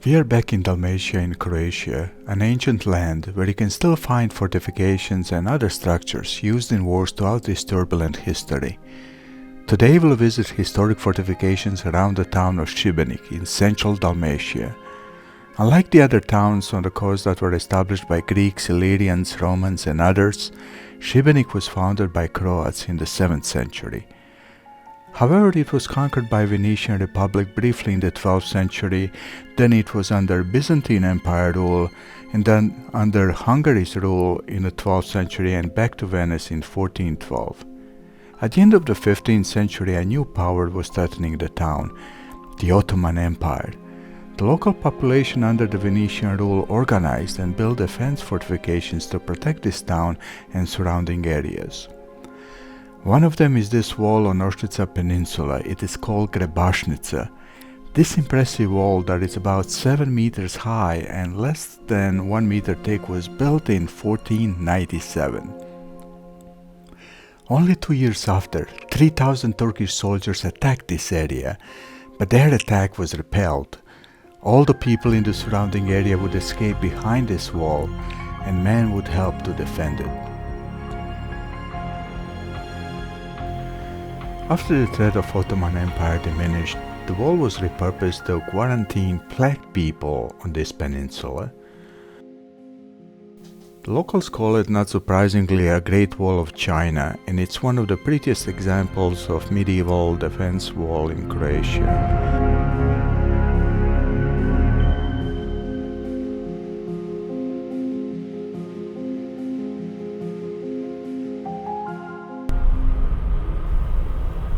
We are back in Dalmatia in Croatia, an ancient land where you can still find fortifications and other structures used in wars throughout this turbulent history. Today we'll visit historic fortifications around the town of Šibenik in central Dalmatia. Unlike the other towns on the coast that were established by Greeks, Illyrians, Romans and others, Šibenik was founded by Croats in the 7th century. However, it was conquered by Venetian Republic briefly in the 12th century, then it was under Byzantine Empire rule, and then under Hungary's rule in the 12th century and back to Venice in 1412. At the end of the 15th century, a new power was threatening the town, the Ottoman Empire. The local population under the Venetian rule organized and built defense fortifications to protect this town and surrounding areas. One of them is this wall on Ostrnica Peninsula. It is called Grebašnica. This impressive wall that is about 7 meters high and less than 1 meter thick was built in 1497. Only 2 years after, 3,000 Turkish soldiers attacked this area, but their attack was repelled. All the people in the surrounding area would escape behind this wall, and men would help to defend it. After the threat of Ottoman Empire diminished, the wall was repurposed to quarantine plague people on this peninsula. The locals call it, not surprisingly, a Great Wall of China, and it's one of the prettiest examples of medieval defense wall in Croatia.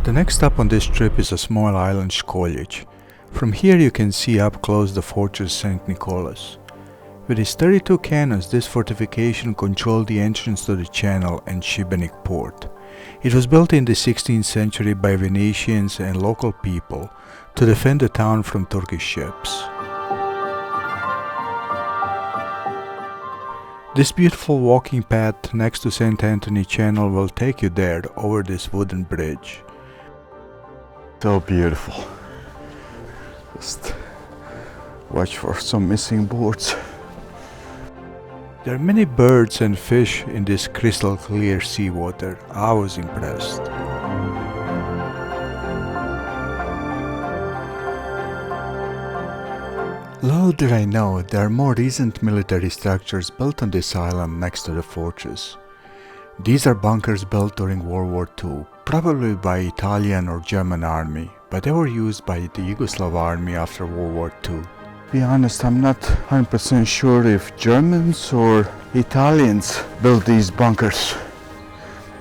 The next stop on this trip is a small island Školjić. From here you can see up close the fortress St. Nicholas. With its 32 cannons, this fortification controlled the entrance to the channel and Šibenik port. It was built in the 16th century by Venetians and local people to defend the town from Turkish ships. This beautiful walking path next to St. Anthony Channel will take you there over this wooden bridge. So beautiful. Just watch for some missing boards. There are many birds and fish in this crystal clear seawater. I was impressed. Little did I know there are more recent military structures built on this island next to the fortress. These are bunkers built during World War II, probably by Italian or German army, but they were used by the Yugoslav army after World War II. To be honest, I'm not 100% sure if Germans or Italians built these bunkers.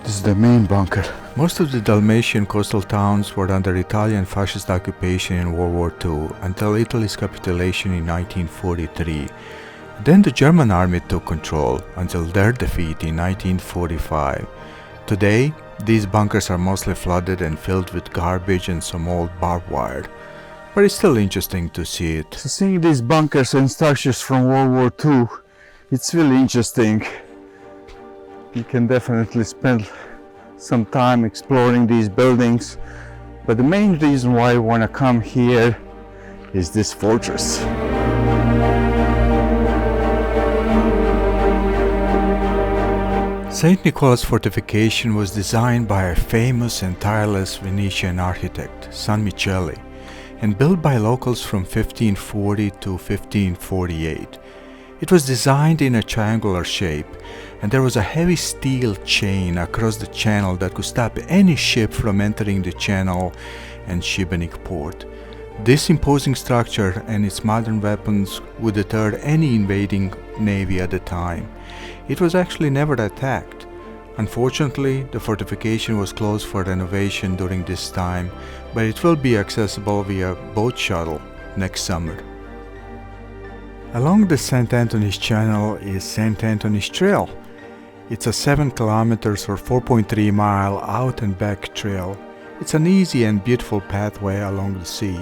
This is the main bunker. Most of the Dalmatian coastal towns were under Italian fascist occupation in World War II until Italy's capitulation in 1943. Then the German army took control until their defeat in 1945. Today, these bunkers are mostly flooded and filled with garbage and some old barbed wire. But it's still interesting to see it. So seeing these bunkers and structures from World War II, it's really interesting. You can definitely spend some time exploring these buildings. But the main reason why I want to come here is this fortress. St. Nicholas Fortification was designed by a famous and tireless Venetian architect, San Michele, and built by locals from 1540 to 1548. It was designed in a triangular shape, and there was a heavy steel chain across the channel that could stop any ship from entering the channel and Šibenik port. This imposing structure and its modern weapons would deter any invading navy at the time. It was actually never attacked. Unfortunately, the fortification was closed for renovation during this time, but it will be accessible via boat shuttle next summer. Along the St. Anthony's Channel is St. Anthony's Trail. It's a 7 kilometers or 4.3 mile out and back trail. It's an easy and beautiful pathway along the sea.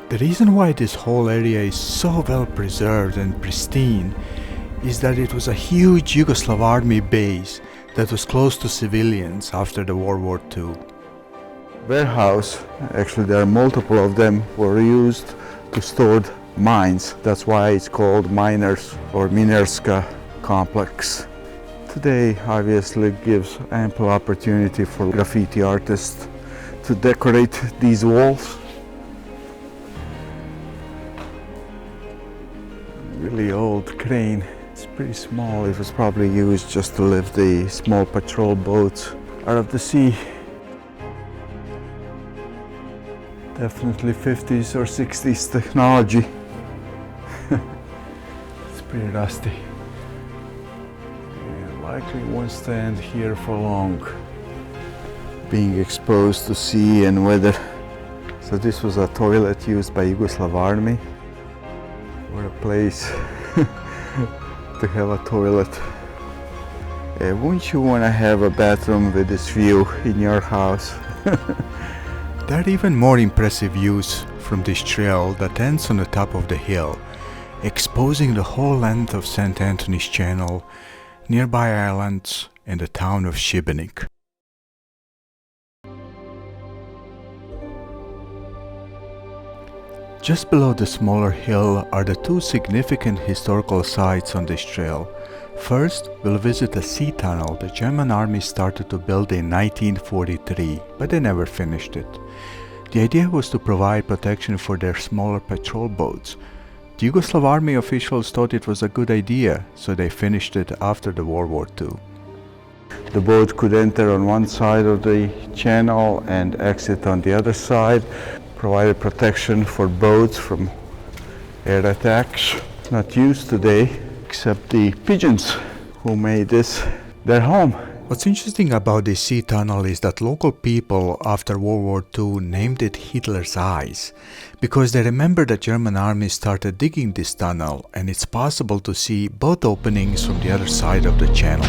The reason why this whole area is so well preserved and pristine is that it was a huge Yugoslav army base that was close to civilians after the World War II. Warehouse, actually there are multiple of them, were used to store mines. That's why it's called Miners or Minerska complex. Today obviously gives ample opportunity for graffiti artists to decorate these walls. Really old crane. It's pretty small. It was probably used just to lift the small patrol boats out of the sea. Definitely 50s or 60s technology. It's pretty rusty. And likely won't stand here for long, being exposed to sea and weather. So this was a toilet used by Yugoslav army. What a place to have a toilet. Wouldn't you want to have a bathroom with this view in your house? There are even more impressive views from this trail that ends on the top of the hill, exposing the whole length of St. Anthony's Channel, nearby islands, and the town of Šibenik. Just below the smaller hill are the two significant historical sites on this trail. First, we'll visit a sea tunnel the German army started to build in 1943, but they never finished it. The idea was to provide protection for their smaller patrol boats. The Yugoslav army officials thought it was a good idea, so they finished it after the World War II. The boat could enter on one side of the channel and exit on the other side, provided protection for boats from air attacks. Not used today, except the pigeons who made this their home. What's interesting about this sea tunnel is that local people after World War II named it Hitler's Eyes, because they remember the German army started digging this tunnel, and it's possible to see both openings from the other side of the channel.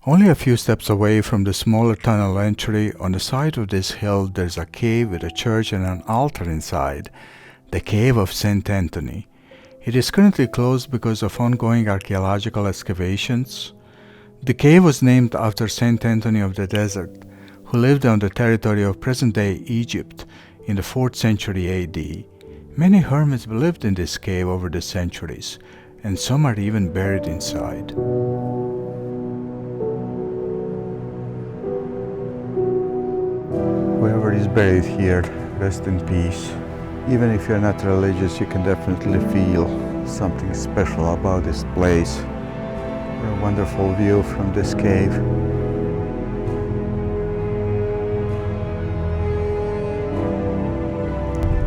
Only a few steps away from the smaller tunnel entry, on the side of this hill, there's a cave with a church and an altar inside, the Cave of St. Anthony. It is currently closed because of ongoing archaeological excavations. The cave was named after St. Anthony of the Desert, who lived on the territory of present-day Egypt in the 4th century AD. Many hermits lived in this cave over the centuries, and some are even buried inside. Whoever is buried here, rest in peace. Even if you're not religious, you can definitely feel something special about this place. What a wonderful view from this cave.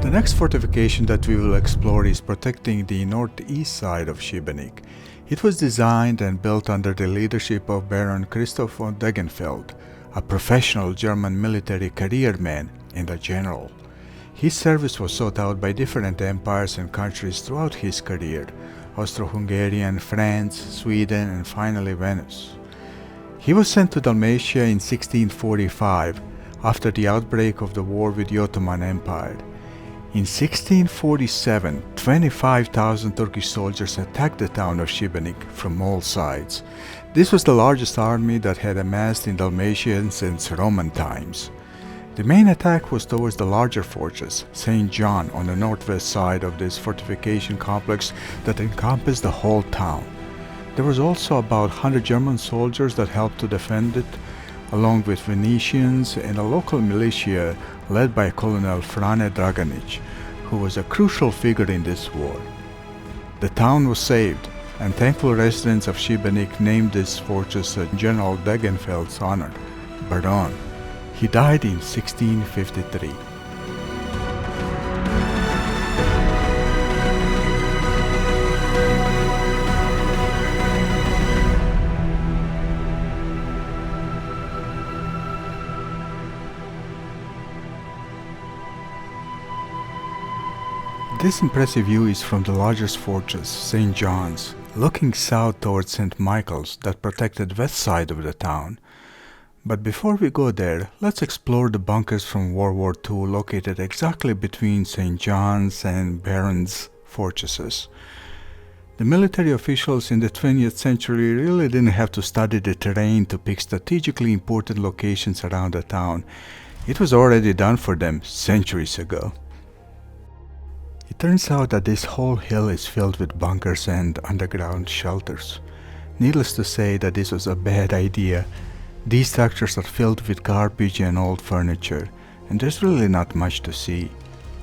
The next fortification that we will explore is protecting the northeast side of Šibenik. It was designed and built under the leadership of Baron Christoph von Degenfeld, a professional German military careerman and a general. His service was sought out by different empires and countries throughout his career: Austro-Hungarian, France, Sweden, and finally Venice. He was sent to Dalmatia in 1645 after the outbreak of the war with the Ottoman Empire. In 1647, 25,000 Turkish soldiers attacked the town of Šibenik from all sides. This was the largest army that had amassed in Dalmatia since Roman times. The main attack was towards the larger fortress, St. John, on the northwest side of this fortification complex that encompassed the whole town. There was also about 100 German soldiers that helped to defend it, along with Venetians and a local militia led by Colonel Frane Dragonic, who was a crucial figure in this war. The town was saved, and thankful residents of Šibenik named this fortress in General Degenfeld's honor, Baron. He died in 1653. This impressive view is from the largest fortress, St. John's, looking south towards St. Michael's that protected west side of the town. But before we go there, let's explore the bunkers from World War II located exactly between St. John's and Baron's fortresses. The military officials in the 20th century really didn't have to study the terrain to pick strategically important locations around the town. It was already done for them centuries ago. It turns out that this whole hill is filled with bunkers and underground shelters. Needless to say that this was a bad idea. These structures are filled with garbage and old furniture, and there's really not much to see.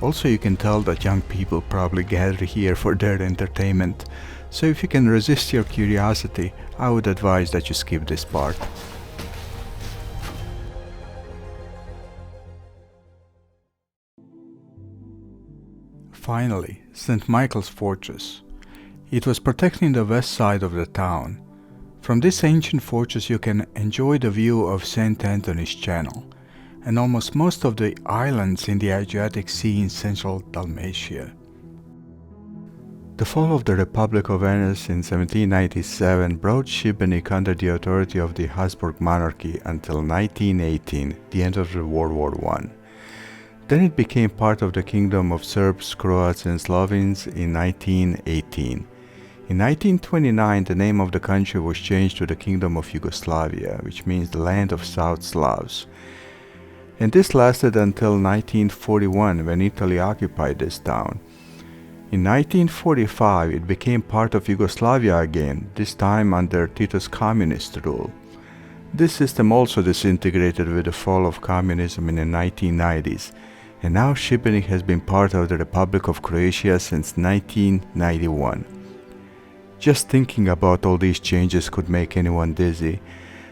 Also, you can tell that young people probably gather here for their entertainment, so if you can resist your curiosity, I would advise that you skip this part. Finally, St. Michael's Fortress. It was protecting the west side of the town. From this ancient fortress you can enjoy the view of St. Anthony's Channel and almost most of the islands in the Adriatic Sea in central Dalmatia. The fall of the Republic of Venice in 1797 brought Šibenik under the authority of the Habsburg monarchy until 1918, the end of the World War I. Then it became part of the Kingdom of Serbs, Croats and Slovenes in 1918. In 1929, the name of the country was changed to the Kingdom of Yugoslavia, which means the land of South Slavs. And this lasted until 1941, when Italy occupied this town. In 1945, it became part of Yugoslavia again, this time under Tito's communist rule. This system also disintegrated with the fall of communism in the 1990s, and now Šibenik has been part of the Republic of Croatia since 1991. Just thinking about all these changes could make anyone dizzy,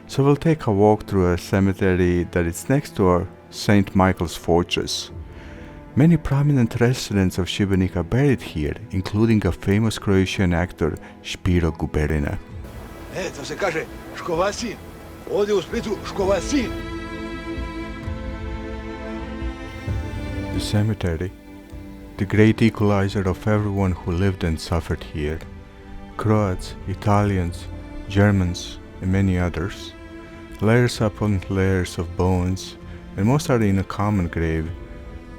so we'll take a walk through a cemetery that is next to our St. Michael's Fortress. Many prominent residents of Šibenik are buried here, including a famous Croatian actor, Špiro Guberina. To se kaže Škova sin. Ovdje u Splitu Škova sin. The cemetery, the great equalizer of everyone who lived and suffered here. Croats, Italians, Germans, and many others. Layers upon layers of bones, and most are in a common grave,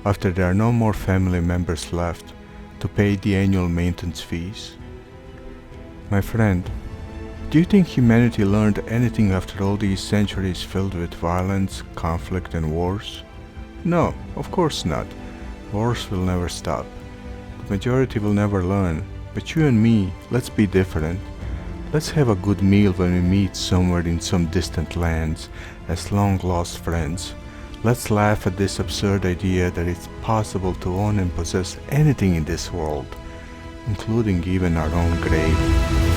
after there are no more family members left to pay the annual maintenance fees. My friend, do you think humanity learned anything after all these centuries filled with violence, conflict and wars? No, of course not. Wars will never stop. The majority will never learn. But you and me, let's be different. Let's have a good meal when we meet somewhere in some distant lands as long-lost friends. Let's laugh at this absurd idea that it's possible to own and possess anything in this world, including even our own grave.